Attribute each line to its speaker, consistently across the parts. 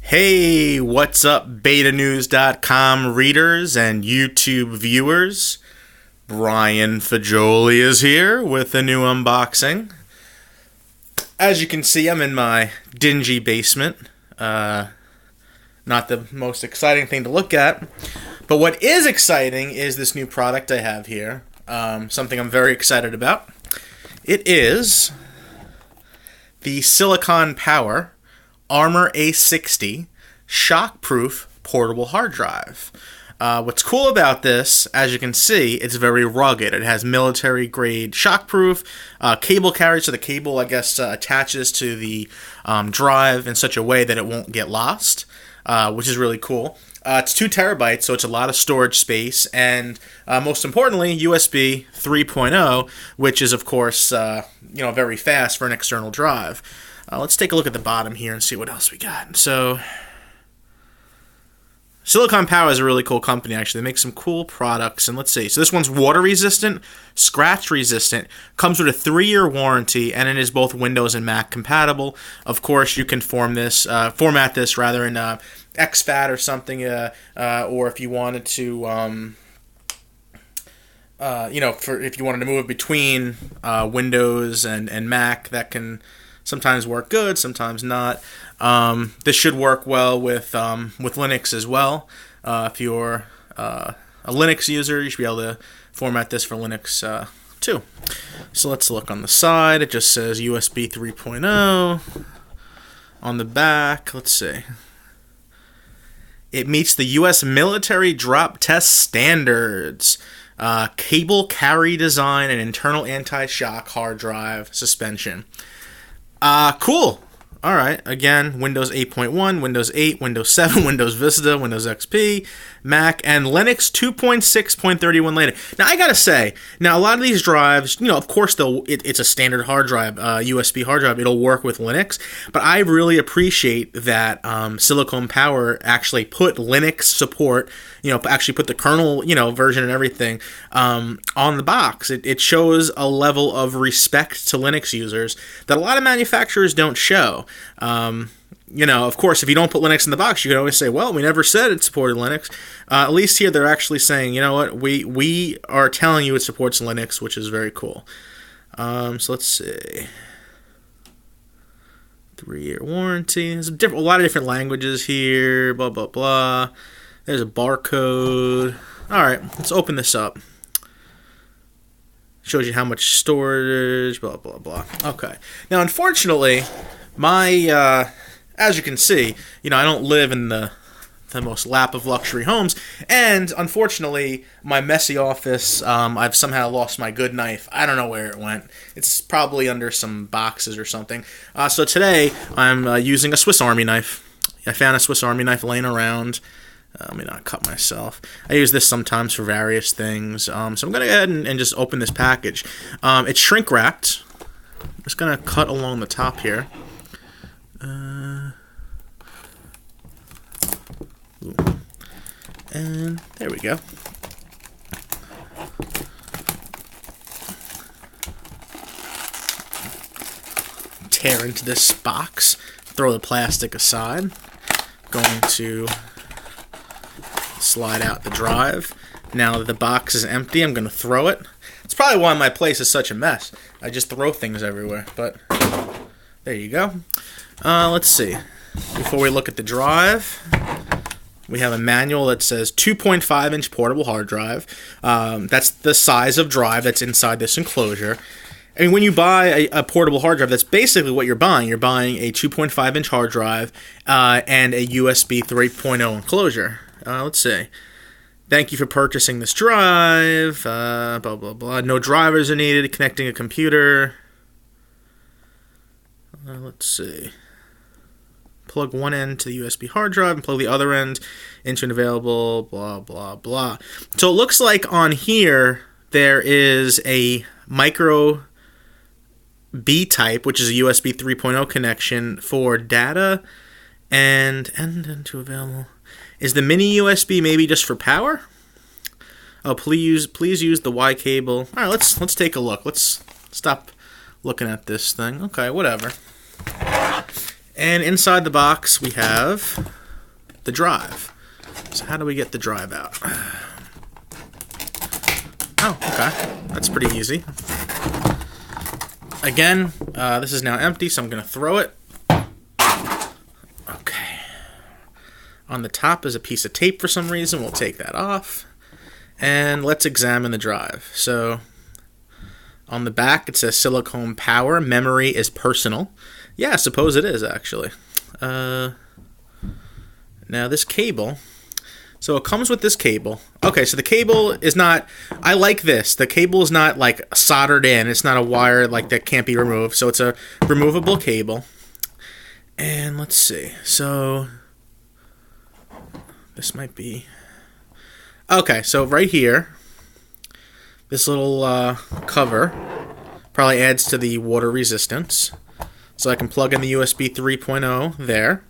Speaker 1: Hey, what's up, betanews.com readers and YouTube viewers? Brian Fajoli is here with a new unboxing. As you can see, I'm in my dingy basement. Not the most exciting thing to look at. But what is exciting is this new product I have here. Something I'm very excited about. It is the Silicon Power Armor A60 Shockproof portable hard drive. What's cool about this, as you can see, it's very rugged. It has military grade shockproof cable carriage, so the cable, I guess, attaches to the drive in such a way that it won't get lost, which is really cool. It's 2 terabytes, so it's a lot of storage space, and most importantly, USB 3.0, which is, of course, very fast for an external drive. Let's take a look at the bottom here and see what else we got. So, Silicon Power is a really cool company, actually. They make some cool products, and let's see. So this one's water resistant, scratch resistant, comes with a 3-year warranty, and it is both Windows and Mac compatible. Of course, you can format this in exFAT or something, or if you wanted to, if you wanted to move it between Windows and Mac, that can sometimes work good, sometimes not. This should work well with Linux as well. If you're a Linux user, you should be able to format this for Linux too. So let's look on the side. It just says USB 3.0. On the back, let's see. It meets the U.S. military drop test standards. Cable carry design and internal anti-shock hard drive suspension. Cool. Alright, again, Windows 8.1, Windows 8, Windows 7, Windows Vista, Windows XP, Mac, and Linux 2.6.31 later. Now, I gotta say, a lot of these drives, of course, it's a standard hard drive, USB hard drive, it'll work with Linux, but I really appreciate that Silicon Power actually put Linux support, actually put the kernel, version and everything on the box. It shows a level of respect to Linux users that a lot of manufacturers don't show. Of course, if you don't put Linux in the box, you can always say, well, we never said it supported Linux. At least here they're actually saying, you know what, we are telling you it supports Linux, which is very cool. So let's see. 3-year warranty. There's a lot of different languages here, blah, blah, blah. There's a barcode. All right, let's open this up. Shows you how much storage, blah, blah, blah. Okay. Now, unfortunately, as you can see, I don't live in the most lap of luxury homes, and unfortunately, my messy office, I've somehow lost my good knife. I don't know where it went. It's probably under some boxes or something. So today, I'm using a Swiss Army knife. I found a Swiss Army knife laying around. Let me not cut myself. I use this sometimes for various things. So I'm going to go ahead and just open this package. It's shrink wrapped. I'm just going to cut along the top here. And there we go. Tear into this box. Throw the plastic aside. Going to slide out the drive. Now that the box is empty, I'm going to throw it. It's probably why my place is such a mess. I just throw things everywhere, but there you go. Let's see. Before we look at the drive, we have a manual that says 2.5-inch portable hard drive. That's the size of drive that's inside this enclosure. And when you buy a portable hard drive, that's basically what you're buying. You're buying a 2.5-inch hard drive and a USB 3.0 enclosure. Let's see. Thank you for purchasing this drive. Blah, blah, blah. No drivers are needed. Connecting a computer. Let's see. Plug one end to the USB hard drive and plug the other end into an available blah, blah, blah. So it looks like on here there is a micro B type, which is a USB 3.0 connection for data and into available. Is the mini USB maybe just for power? Oh, please use the Y cable. All right, let's take a look. Let's stop looking at this thing. Okay, whatever. And inside the box we have the drive. So how do we get the drive out? Oh, okay. That's pretty easy. Again, this is now empty, so I'm going to throw it. Okay. On the top is a piece of tape for some reason. We'll take that off. And let's examine the drive. So on the back, it says silicone power. Memory is personal. Yeah, I suppose it is, actually. Now, this cable. So it comes with this cable. Okay, so the cable is not... I like this. The cable is not, like, soldered in. It's not a wire, like, that can't be removed. So it's a removable cable. And let's see. So this might be... Okay, so right here, this little cover probably adds to the water resistance. So I can plug in the USB 3.0 there,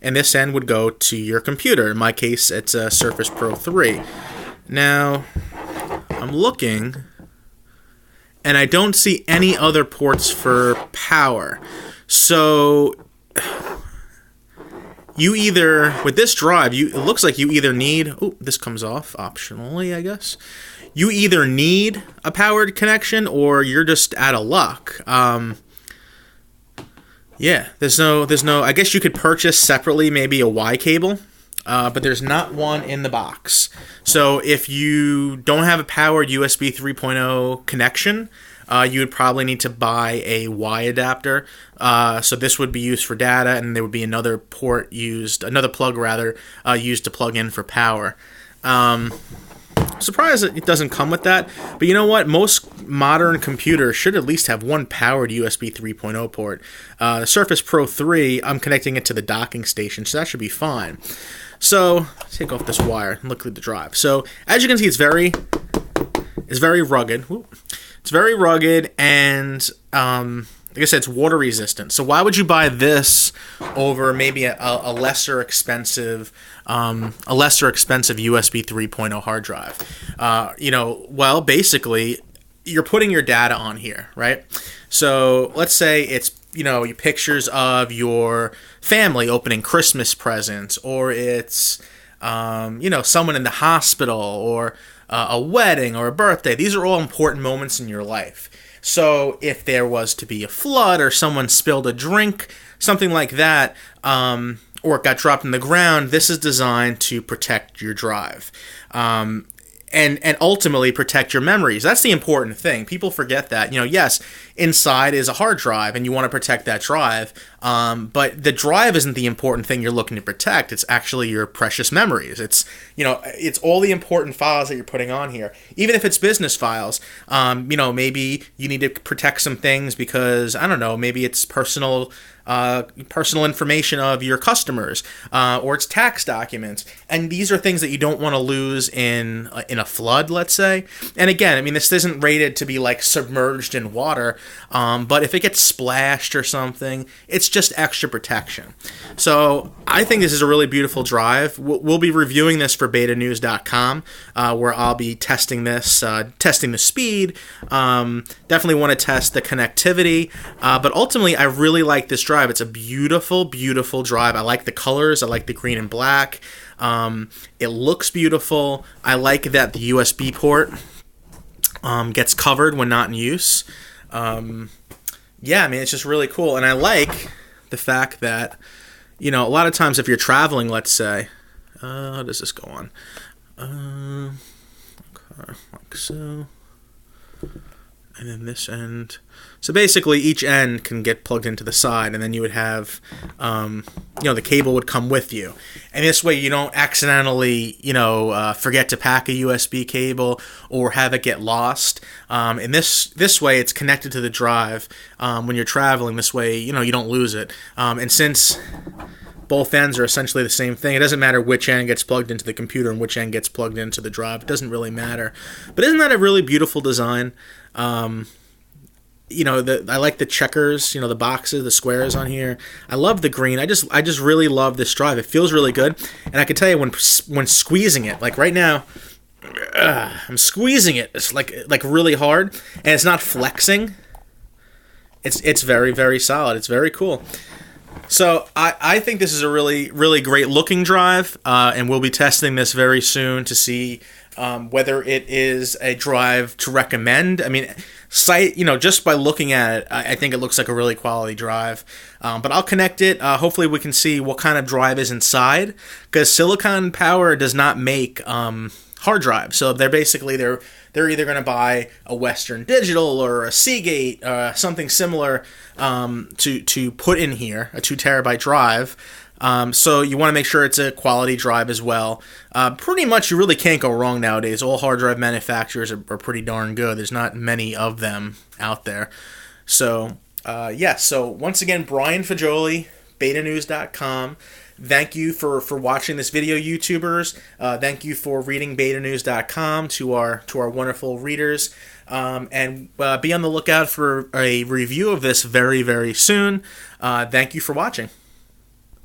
Speaker 1: and this end would go to your computer. In my case, it's a Surface Pro 3. Now, I'm looking, and I don't see any other ports for power. So you either, with this drive, it looks like you either need, oh, this comes off optionally, I guess. You either need a powered connection or you're just out of luck. Yeah, there's no, I guess you could purchase separately maybe a Y cable, but there's not one in the box. So if you don't have a powered USB 3.0 connection, you would probably need to buy a Y adapter. So this would be used for data, and there would be another port used, another plug rather, used to plug in for power. Surprised that it doesn't come with that, but you know what? Most modern computers should at least have one powered USB 3.0 port. The Surface Pro 3, I'm connecting it to the docking station, so that should be fine. So, take off this wire and look at the drive. So, as you can see, it's very rugged. It's very rugged, and like I said, it's water resistant. So why would you buy this over maybe a lesser expensive USB 3.0 hard drive? Well, basically, you're putting your data on here, right? So let's say it's pictures of your family opening Christmas presents, or it's someone in the hospital, or a wedding or a birthday. These are all important moments in your life. So if there was to be a flood, or someone spilled a drink, something like that, or it got dropped in the ground, this is designed to protect your drive. And ultimately protect your memories. That's the important thing. People forget that. Yes, inside is a hard drive, and you want to protect that drive, but the drive isn't the important thing you're looking to protect. It's actually your precious memories. It's all the important files that you're putting on here. Even if it's business files, maybe you need to protect some things because, I don't know, maybe it's personal information of your customers, or it's tax documents, and these are things that you don't want to lose in a flood, let's say. And again, I mean, this isn't rated to be like submerged in water, but if it gets splashed or something, it's just extra protection. So I think this is a really beautiful drive. We'll be reviewing this for betanews.com, where I'll be testing this, testing the speed, definitely want to test the connectivity, but ultimately I really like this drive. It's a beautiful, beautiful drive. I like the colors. I like the green and black. It looks beautiful. I like that the USB port gets covered when not in use. Yeah, I mean, it's just really cool. And I like the fact that, a lot of times if you're traveling, let's say, how does this go on? Okay, like so. And then this end. So basically, each end can get plugged into the side, and then you would have, the cable would come with you. And this way, you don't accidentally, forget to pack a USB cable or have it get lost. And this way, it's connected to the drive when you're traveling. This way, you don't lose it. And since both ends are essentially the same thing, it doesn't matter which end gets plugged into the computer and which end gets plugged into the drive. It doesn't really matter. But isn't that a really beautiful design? I like the checkers, the boxes, the squares on here. I love the green. I just really love this drive. It feels really good. And I can tell you when squeezing it, like right now, I'm squeezing it. It's like really hard, and it's not flexing. It's very, very solid. It's very cool. So I think this is a really, really great looking drive, and we'll be testing this very soon to see whether it is a drive to recommend. I mean, just by looking at it, I think it looks like a really quality drive. But I'll connect it. Hopefully we can see what kind of drive is inside, because Silicon Power does not make hard drives. So they're either going to buy a Western Digital or a Seagate, something similar to put in here, a 2 terabyte drive. So you want to make sure it's a quality drive as well. Pretty much you really can't go wrong nowadays. All hard drive manufacturers are pretty darn good. There's not many of them out there. So, so once again, Brian Fagioli, betanews.com. Thank you for watching this video, YouTubers. Thank you for reading betanews.com to our wonderful readers. And be on the lookout for a review of this very, very soon. Thank you for watching.